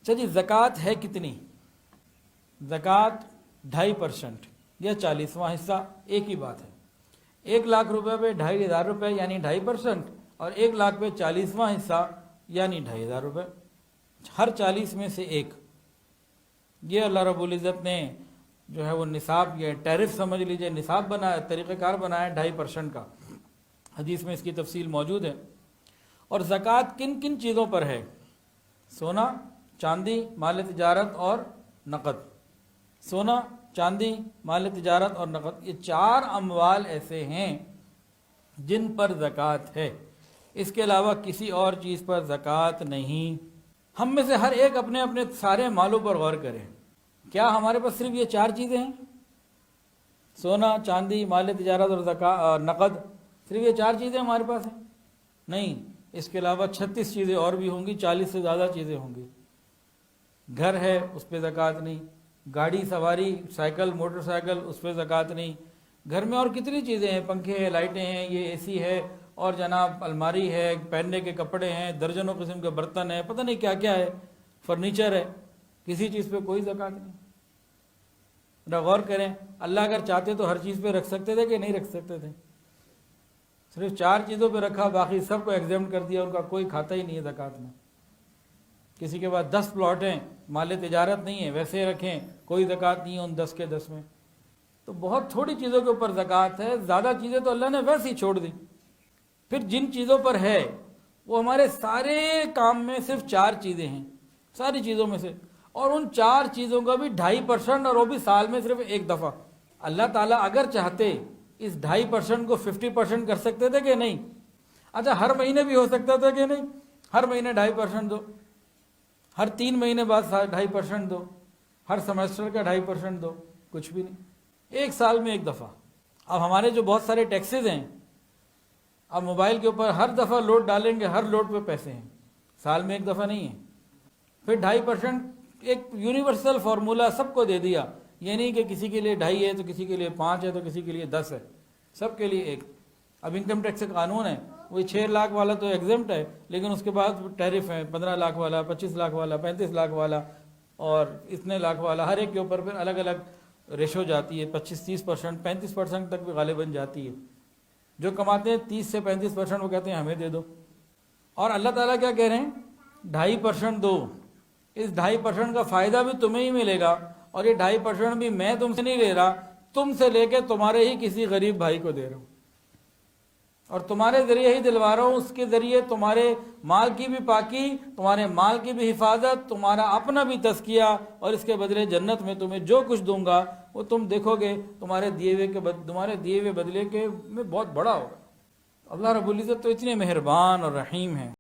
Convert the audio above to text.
چلیے زکوٰۃ ہے کتنی؟ زکوٰۃ 2.5% یا 40واں حصہ، ایک ہی بات ہے۔ 1,00,000 روپے پہ 2,500 روپے یعنی 2.5%، اور 1,00,000 پہ 40واں حصہ یعنی 2,500 روپے، ہر 40 میں سے ایک۔ یہ اللہ رب العزت نے جو ہے وہ نصاب، یہ ٹیرف سمجھ لیجئے، نصاب بنایا، طریقہ کار بنایا 2.5% کا۔ حدیث میں اس کی تفصیل موجود ہے۔ اور زکوٰۃ کن کن چیزوں پر ہے؟ سونا، چاندی، مال تجارت اور نقد۔ سونا، چاندی، مال تجارت اور نقد، یہ 4 اموال ایسے ہیں جن پر زکوٰۃ ہے۔ اس کے علاوہ کسی اور چیز پر زکوٰۃ نہیں۔ ہم میں سے ہر ایک اپنے اپنے سارے مالوں پر غور کریں، کیا ہمارے پاس صرف یہ 4 چیزیں ہیں؟ سونا، چاندی، مال تجارت اور نقد، صرف یہ 4 چیزیں ہمارے پاس ہیں؟ نہیں، اس کے علاوہ 36 چیزیں اور بھی ہوں گی، 40 سے زیادہ چیزیں ہوں گی۔ گھر ہے، اس پہ زکوٰۃ نہیں۔ گاڑی سواری، سائیکل، موٹر سائیکل، اس پہ زکوٰۃ نہیں۔ گھر میں اور کتنی چیزیں ہیں، پنکھے ہیں، لائٹیں ہیں، یہ اے سی ہے، اور جناب الماری ہے، پہننے کے کپڑے ہیں، درجنوں قسم کے برتن ہیں، پتہ نہیں کیا کیا ہے، فرنیچر ہے، کسی چیز پہ کوئی زکوٰۃ نہیں۔ ذرا غور کریں، اللہ اگر چاہتے تو ہر چیز پہ رکھ سکتے تھے کہ نہیں رکھ سکتے تھے؟ صرف 4 چیزوں پہ رکھا، باقی سب کو ایگزمپٹ کر دیا، ان کا کوئی کھاتا ہی نہیں ہے زکوٰۃ میں۔ کسی کے پاس 10 پلاٹ ہیں، مال تجارت نہیں ہے، ویسے رکھیں، کوئی زکوٰۃ نہیں ہے ان 10 کے 10 میں۔ تو بہت تھوڑی چیزوں کے اوپر زکوٰۃ ہے، زیادہ چیزیں تو اللہ نے ویسے ہی چھوڑ دی۔ پھر جن چیزوں پر ہے وہ ہمارے سارے کام میں صرف 4 چیزیں ہیں، ساری چیزوں میں سے، اور ان 4 چیزوں کا بھی 2.5%، اور وہ بھی سال میں صرف ایک دفعہ۔ اللہ تعالیٰ اگر چاہتے اس 2.5% کو 50% کر سکتے تھے کہ نہیں؟ اچھا، ہر مہینے بھی ہو سکتا تھا کہ نہیں؟ ہر مہینے 2.5% دو، ہر 3 مہینے بعد 2.5% دو، ہر سیمسٹر کا 2.5% دو، کچھ بھی نہیں، ایک سال میں ایک دفعہ۔ اب ہمارے جو بہت سارے ٹیکسز ہیں، اب موبائل کے اوپر ہر دفعہ لوڈ ڈالیں گے، ہر لوڈ پہ پیسے ہیں، سال میں ایک دفعہ نہیں ہے۔ پھر 2.5% ایک یونیورسل فارمولا سب کو دے دیا، یہ نہیں کہ کسی کے لیے 2.5 ہے تو کسی کے لیے 5 ہے تو کسی کے لیے 10 ہے، سب کے لیے ایک۔ اب انکم ٹیکس کا قانون ہے، وہی 6 لاکھ والا تو ایگزمپٹ ہے، لیکن اس کے بعد ٹیرف ہے، 15 لاکھ والا، 25 لاکھ والا، 35 لاکھ والا، اور اتنے لاکھ والا، ہر ایک کے اوپر پھر الگ الگ ریشو جاتی ہے، 25-30%، 35% تک بھی غالباً جاتی ہے۔ جو کماتے ہیں 30 سے 35%، وہ کہتے ہیں ہمیں دے دو۔ اور اللہ تعالیٰ کیا کہہ رہے ہیں؟ 2.5% دو، اس 2.5% کا فائدہ بھی تمہیں ہی ملے گا، اور یہ 2.5% بھی میں تم سے نہیں لے رہا، تم سے لے کے تمہارے ہی کسی غریب بھائی کو دے رہا ہوں، اور تمہارے ذریعے ہی دلوا رہا ہوں، اس کے ذریعے تمہارے مال کی بھی پاکی، تمہارے مال کی بھی حفاظت، تمہارا اپنا بھی تزکیہ، اور اس کے بدلے جنت میں تمہیں جو کچھ دوں گا وہ تم دیکھو گے تمہارے دیے ہوئے بدلے کے میں بہت بڑا ہوگا۔ اللہ رب العزت تو اتنے مہربان اور رحیم ہیں۔